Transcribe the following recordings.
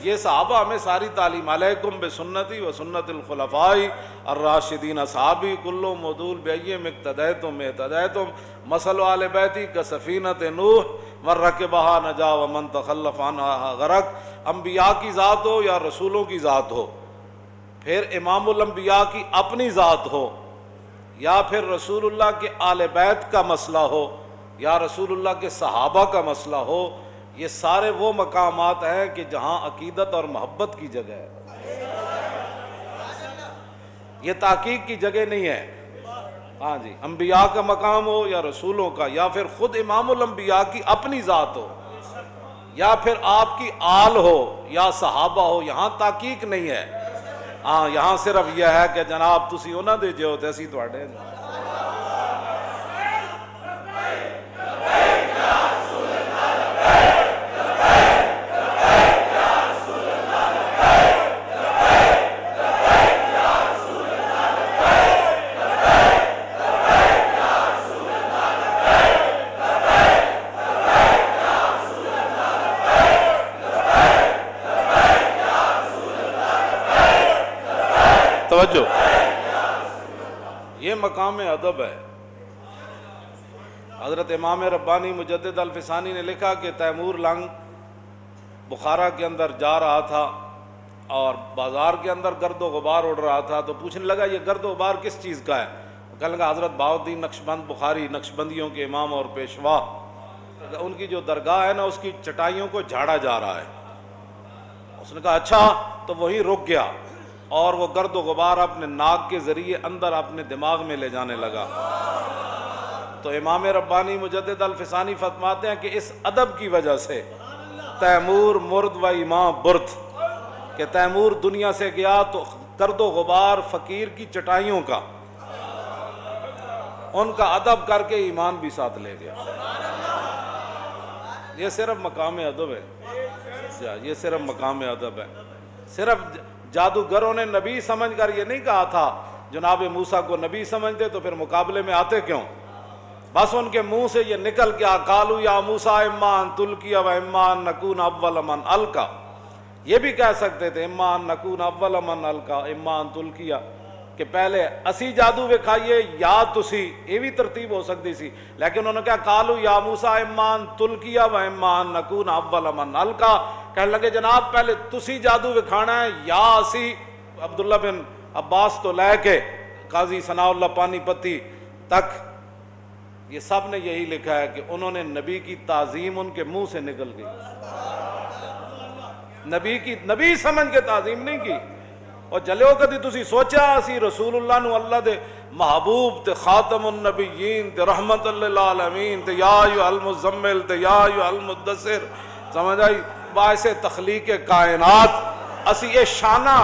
یہ صحابہ ہمیں ساری تعلیم، علیکم بسنتی و سنت الخلفاء الراشدین اصحابی کلو مدول بیم اقتدیتم اہتدیتم مثل آل بیتی کسفینۃ نوح من رکبہا نجا ومن تخلف عنہا غرق۔ انبیاء کی ذات ہو یا رسولوں کی ذات ہو، پھر امام الانبیاء کی اپنی ذات ہو، یا پھر رسول اللہ کے آل بیت کا مسئلہ ہو، یا رسول اللہ کے صحابہ کا مسئلہ ہو، یہ سارے وہ مقامات ہیں کہ جہاں عقیدت اور محبت کی جگہ ہے، یہ تحقیق کی جگہ نہیں ہے۔ ہاں جی، انبیاء کا مقام ہو یا رسولوں کا، یا پھر خود امام الانبیاء کی اپنی ذات ہو، یا پھر آپ کی آل ہو یا صحابہ ہو، یہاں تحقیق نہیں ہے۔ ہاں، یہاں صرف یہ ہے کہ جناب تسی انہاں دے جو تے اسی تواڈے۔ توجہ، یہ مقام ادب ہے۔ حضرت امام ربانی مجدد الفسانی نے لکھا کہ تیمور لنگ بخارا کے اندر جا رہا تھا اور بازار کے اندر گرد و غبار اڑ رہا تھا، تو پوچھنے لگا یہ گرد و غبار کس چیز کا ہے؟ کہنے لگا حضرت بہاؤالدین نقشبند بخاری، نقشبندیوں کے امام اور پیشوا، ان کی جو درگاہ ہے نا اس کی چٹائیوں کو جھاڑا جا رہا ہے۔ اس نے کہا اچھا، تو وہی رک گیا اور وہ گرد و غبار اپنے ناک کے ذریعے اندر اپنے دماغ میں لے جانے لگا۔ تو امام ربانی مجدد الفسانی فرماتے ہیں کہ اس ادب کی وجہ سے تیمور مرد و امام برد، کہ تیمور دنیا سے گیا تو گرد و غبار فقیر کی چٹائیوں کا، ان کا ادب کر کے ایمان بھی ساتھ لے گیا۔ یہ صرف مقام ادب ہے، یہ صرف مقام ادب ہے۔ صرف جادوگروں نے نبی سمجھ کر یہ نہیں کہا تھا جناب موسیٰ کو نبی سمجھتے تو پھر مقابلے میں آتے کیوں؟ بس ان کے منہ سے یہ نکل گیا، قالوا یا موسیٰ اما ان تلقی و اما ان نکون اول من القی۔ یہ بھی کہہ سکتے تھے اما ان نکون اول من القی اما ان تلقی، کہ پہلے اسی جادو وکھائیے یا تسی، یہ بھی ترتیب ہو سکتی سی، لیکن انہوں نے کہا قالوا یا موسیٰ اما ان تلقی و اما ان نکون اول من القی۔ کہنے لگے جناب پہلے تسی جادو وکھانا ہے یا اسی؟ عبداللہ بن عباس تو لے کے قاضی ثناء اللہ پانی پتی تک یہ سب نے یہی لکھا ہے کہ انہوں نے نبی کی تعظیم ان کے منہ سے نکل گئی، نبی سمجھ کے تعظیم نہیں کی۔ اور جلو کدی تسی سوچا اسی رسول اللہ نو اللہ دے محبوب تے خاتم النبیین تے رحمت للعالمین تے یا ایھا المزمل تے یا ایھا المدثر، سمجھ آئی؟ باعث تخلیق کائنات اسی یہ شانہ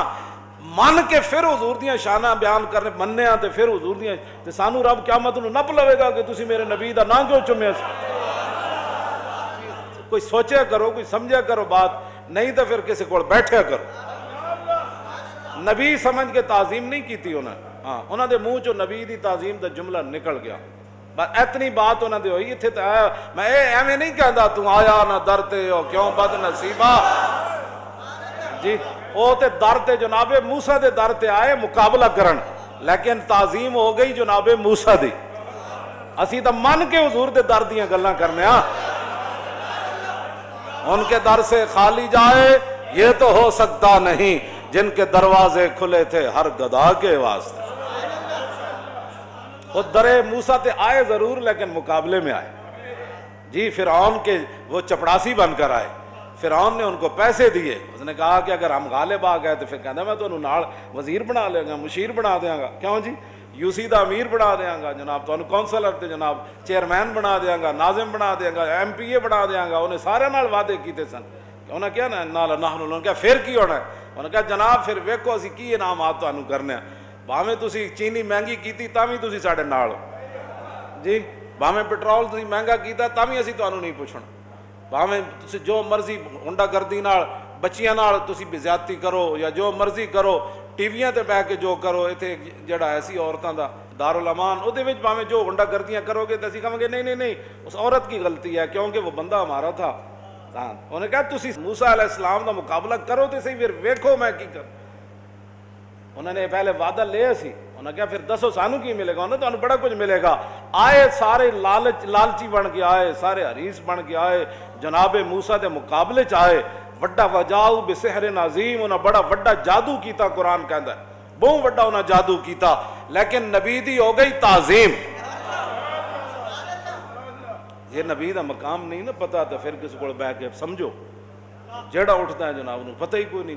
من کے پھر حضور دیاں شانہ بیان کرنے مننے تے پھر حضور دیاں تے سانو رب قیامت نو نپ لوے گا کہ تسی میرے نبی دا نام کیوں چومیا سی؟ کوئی سوچیا کرو، کوئی سمجھا کرو بات، نہیں تو پھر کسی کو بیٹھیا کرو۔ نبی سمجھ کے تعظیم نہیں کیتی انہوں دے منہ چو نبی دی تعظیم دا جملہ نکل گیا، بس اتنی بات انہوں نے ہوئی۔ اتنے تو میں ایویں نہیں کہتا تو آیا نہ درتے ہو کیوں بد نصیبہ، جی وہ تے در تے جناب موسیٰ دے در تے آئے مقابلہ کرن، لیکن تعظیم ہو گئی جناب موسیٰ دی۔ اسی تو من کے حضور دے در دیاں گلاں کرنے ہاں، ان کے در سے خالی جائے یہ تو ہو سکتا نہیں، جن کے دروازے کھلے تھے ہر گدھا کے واسطے۔ وہ در موسیٰ تے آئے ضرور لیکن مقابلے میں آئے، جی فرعون کے وہ چپڑاسی بن کر آئے۔ فرعون نے ان کو پیسے دیے، اس نے کہا کہ اگر ہم غالب آ گئے تو پھر کہنا میں تو انہوں نال وزیر بنا لے گا، مشیر بنا دیاں گا، کیوں جی یو سی دا امیر بنا دیاں گا، جناب تو انہوں کونسلر تے جناب چیئرمین بنا دیاں گا، ناظم بنا دیاں گا، ایم پی اے بنا دیاں گا۔ انہیں سارے نال وعدے کیتے سن، انہوں نے کیا نا نال نحن، انہوں نے کہا پھر کی ہونا ہے؟ انہوں نے کہا جناب پھر ویکھو اسی کی انعامات تانوں کرنے ہیں، بھاویں تسی چینی مہنگی کیتی تاویں تسی ساڈے نال، جی بھاویں پیٹرول تسی مہنگا کیتا تاویں اسی تانوں نہیں پوچھنا، بھاویں تسی جو مرضی ہنڈا گردی نال بچیاں نال تسی بزیادتی کرو یا جو مرضی کرو، ٹی ویاں تے بیٹھ کے جو کرو، اتنے جڑا ایسی عورتاں دا دارالامان وہ بھاویں جو ہنڈا گردیاں کرو گے تو اسی کہیں گے نہیں نہیں نہیں اس عورت کی غلطی ہے کیونکہ وہ بندہ ہمارا تھا، ਤਾਂ ਉਹਨੇ ਕਿਹਾ ਤੁਸੀਂ ਮੂਸਾ ਅਲੈਹਿਸਲਾਮ ਦਾ ਮੁਕਾਬਲਾ ਕਰੋ ਤੇ ਸਹੀ, ਫਿਰ ਵੇਖੋ ਮੈਂ ਕੀ ਕਰ। ਉਹਨਾਂ ਨੇ ਪਹਿਲੇ ਵਾਅਦਾ ਲਿਆ ਸੀ, ਉਹਨਾਂ ਕਿਹਾ ਫਿਰ ਦੱਸੋ ਸਾਨੂੰ ਕੀ ਮਿਲੇਗਾ। ਉਹਨਾਂ ਤੁਹਾਨੂੰ ਬੜਾ ਕੁਝ ਮਿਲੇਗਾ। ਆਏ ਸਾਰੇ ਲਾਲਚੀ ਬਣ ਕੇ ਆਏ, ਸਾਰੇ ਹਰੀਸ ਬਣ ਕੇ ਆਏ, ਜਨਾਬ ਮੂਸਾ ਦੇ ਮੁਕਾਬਲੇ ਚ ਆਏ। ਵੱਡਾ ਵਜਾਉ ਬਿਸਹਿਰ ਅਜ਼ੀਮ, ਉਹਨਾਂ ਬੜਾ ਵੱਡਾ ਜਾਦੂ ਕੀਤਾ, ਕੁਰਾਨ ਕਹਿੰਦਾ ਬਹੁਤ ਵੱਡਾ ਉਹਨਾਂ ਜਾਦੂ ਕੀਤਾ, ਲੇਕਿਨ ਨਬੀ ਦੀ ਹੋ ਗਈ ਤਾਜ਼ੀਮ। ਜੇ ਨਬੀ ਦਾ ਮਕਾਮ ਨਹੀਂ ਨਾ ਪਤਾ ਤਾਂ ਫਿਰ ਕਿਸੇ ਕੋਲ ਬਹਿ ਕੇ ਸਮਝੋ, ਜਿਹੜਾ ਉੱਠਦਾ ਹੈ ਜਨਾਬ ਨੂੰ ਪਤਾ ਹੀ ਕੋਈ ਨਹੀਂ।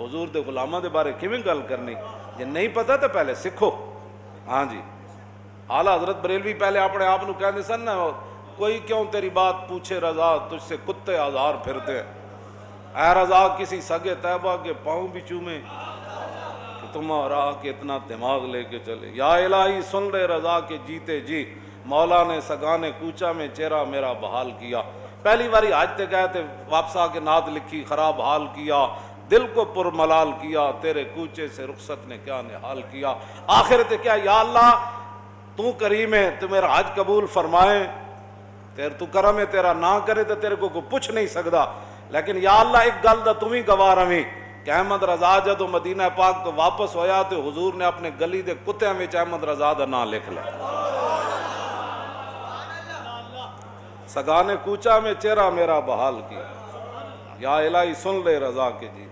ਹਜ਼ੂਰ ਦੇ ਗੁਲਾਮਾਂ ਦੇ ਬਾਰੇ ਕਿਵੇਂ ਗੱਲ ਕਰਨੀ, ਜੇ ਨਹੀਂ ਪਤਾ ਤਾਂ ਪਹਿਲੇ ਸਿੱਖੋ। ہاں جی اعلیٰ حضرت بریلوی پہلے اپنے آپ کو کہتے سن نا کوئی کیوں تیری بات پوچھے رضا تجھ سے کتے ہزار پھرتے ہیں، اے رضا کسی سگے طیبہ کے پاؤں بھی چومے کہ تمہارا کہ اتنا دماغ لے کے چلے، یا الہی سن لے رضا کے جیتے جی مولا نے سگانے کوچا میں چہرہ میرا بحال کیا۔ پہلی باری حج تے گئے تھے، واپس آ کے نعت لکھی، خراب حال کیا، دل کو پر ملال کیا، تیرے کوچے سے رخصت نے کیا نحال کیا۔ آخر تے کیا، یا اللہ تو کریم ہے، تو میرا حج قبول فرمائے، تو کرم ہے تیرا، نہ کرے تو تیرے کو کوئی پوچھ نہیں سکتا، لیکن یا اللہ ایک گل دا تمہیں گواہ رہی کہ احمد رضا جدو مدینہ پاک تو واپس ہویا تو حضور نے اپنے گلی دے کتےاں وچ احمد رضا دا نام لکھ لیا۔ سگانے کوچا میں چہرہ میرا بحال کیا، یا الہی سن لے رضا کے جی۔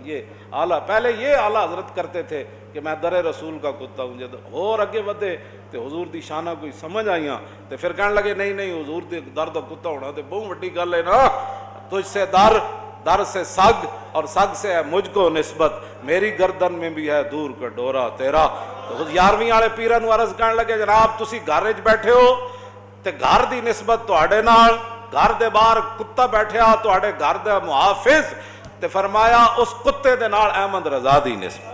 یہ اعلیٰ پہلے یہ اعلیٰ حضرت کرتے تھے کہ میں در رسول کا کتا ہوں، جب اور اگے ودے تو حضور دی شانہ کوئی سمجھ آئیاں تو پھر کہنے لگے نہیں نہیں حضور دی در دا کتا ہونا تو بہت بڑی گل ہے نا، تجھ سے در سے سگ اور سگ سے ہے مجھ کو نسبت، میری گردن میں بھی ہے دور کا ڈورا تیرا۔ تو 11ویں والے پیرا نو عرض کرنے لگے جناب تسی گھر وچ بیٹھے ہو تے گھر دی نسبت تواڈے نال، گھر دے باہر کتا بیٹھیا تواڈے گھر دا محافظ، تے فرمایا اس کتے دے نال احمد رضا دی نسبت۔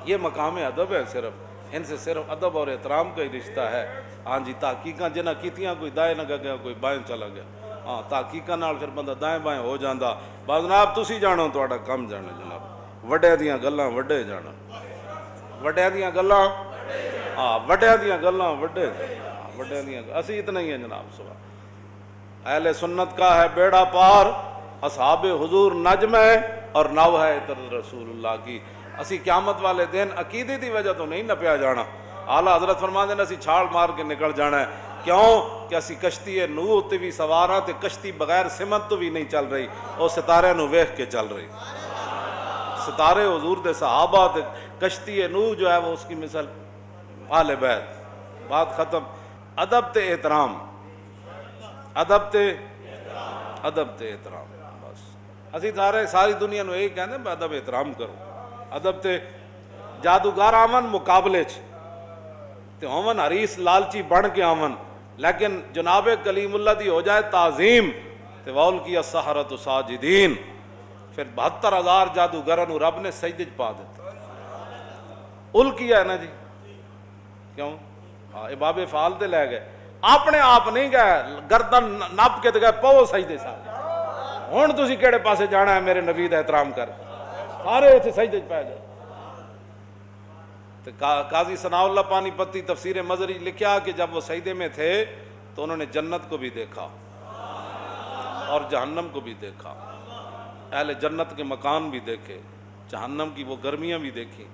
یہ مقام ادب ہے، صرف ان سے صرف ادب اور احترام کا ہی رشتہ ہے۔ ہاں جی تحقیقاں جنہ کیتیاں کوئی دائیں نہ گیا کوئی بائیں چلا گیا، ہاں تحقیقاں نال پھر بندہ دائیں بائیں ہو جاندا۔ بعض جناب تسی جانو تہاڈا کم جانا، جناب وڈے دیاں گلاں وڈے جانا، وڈے دیاں گلاں ہاں وڈے دیاں گلاں وڈے، وڈے دیاں اسی اتنا ہی ہیں جناب۔ صبح اہل سنت کا ہے بیڑا پار، اصحاب حضور نجم ہے اور نو ہے عطر رسول اللہ کی۔ اسی قیامت والے دن عقیدے دی وجہ تو نہیں نپیا جانا، اعلیٰ حضرت فرماندے نے اسی چھال مار کے نکل جانا ہے، کیوں کہ اسی کشتی نوح تے بھی سوارا تے کشتی بغیر سمت تو بھی نہیں چل رہی، اور ستارے نو ویکھ کے چل رہی، ستارے حضور دے صحابہ تے کشتی نوح جو ہے وہ اس کی مثال آل بیت۔ بات ختم۔ ادب تے احترام، ادب تے احترام، بس اسی ساری دنیا نو یہی کہندے ہیں ادب احترام کرو۔ ادب تے جادوگر آون مقابلے چ تے ہون حریص لالچی بن کے آون، لیکن جناب کلیم اللہ دی ہو جائے تعظیم تے وول کی السحرۃ ساجدین، پھر 72,000 جادوگراں نو رب نے سجدے چ پا دیتا۔ ال کیا ہے نا جی، کیوں باب فعال تے لے گئے، اپنے آپ نہیں گئے، گردن نپ کے تے گئے پاؤ سجدے سارے۔ ہن تسی کیڑے پاسے جانا ہے میرے نبی دا احترام کر، سارے اتنے سجدے چ پے جائے۔ قاضی ثناء اللہ پانی پتی تفسیر مظہری لکھا کہ جب وہ سجدے میں تھے تو انہوں نے جنت کو بھی دیکھا اور جہنم کو بھی دیکھا، اہل جنت کے مکان بھی دیکھے، جہنم کی وہ گرمیاں بھی دیکھی،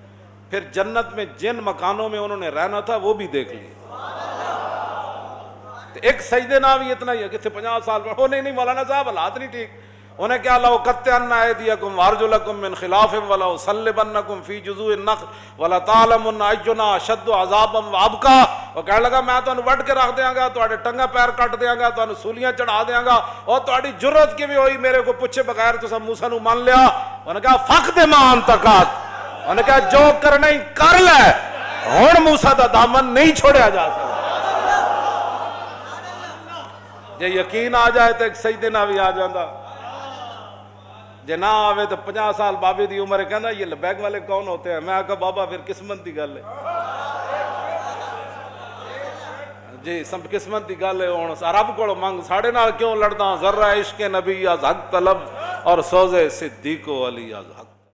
پھر جنت میں جن مکانوں میں انہوں نے رہنا تھا وہ بھی دیکھ لیے۔ ایک سجدے نہ بھی اتنا ہی ہے کہ 50 سال میں، نہیں مولانا صاحب حالات نہیں ٹھیک، انہیں کیا لَأُقَطِّعَنَّ أَيْدِيَكُمْ وَأَرْجُلَكُمْ مِنْ خِلَافٍ وَلَأُصَلِّبَنَّكُمْ فِي جُذُوعِ النَّخْلِ وَلَتَعْلَمُنَّ أَيُّنَا أَشَدُّ عَذَابًا وَأَبْقَىٰ۔ وہ کہنے لگا میں تمہیں وڈ کے رکھ دیاں گا، تہاڈے ٹنگا پیر کٹ دیاں گا، تمہیں سولیاں چڑھا دیاں گا، اور تہاڈی جرت کیویں ہوئی میرے کو پوچھے بغیر تساں موسیٰ نو مان لیا۔ انہوں نے کہا فَقْدِ مَا أَنْتَ قَادٍ، انہوں نے کہا جو کرنا ہی کر لے، ہن موسیٰ دا دامن نہیں چھوڑیا جا سکتا۔ جے یقین آ جائے تو ایک سجدے نہ بھی آ جاندہ، جے نہ آوے تو 50 سال بابے دی عمر کہنا یہ لبیک والے کون ہوتے ہیں؟ میں کہا بابا پھر قسمت دی گل ہے جی، سب قسمت دی گل ہے، ہن رب کولوں منگ، ساڈے نال کیوں لڑدا؟ ذرہ عشق نبی از حق طلب اور سوزے صدیق و علی از حق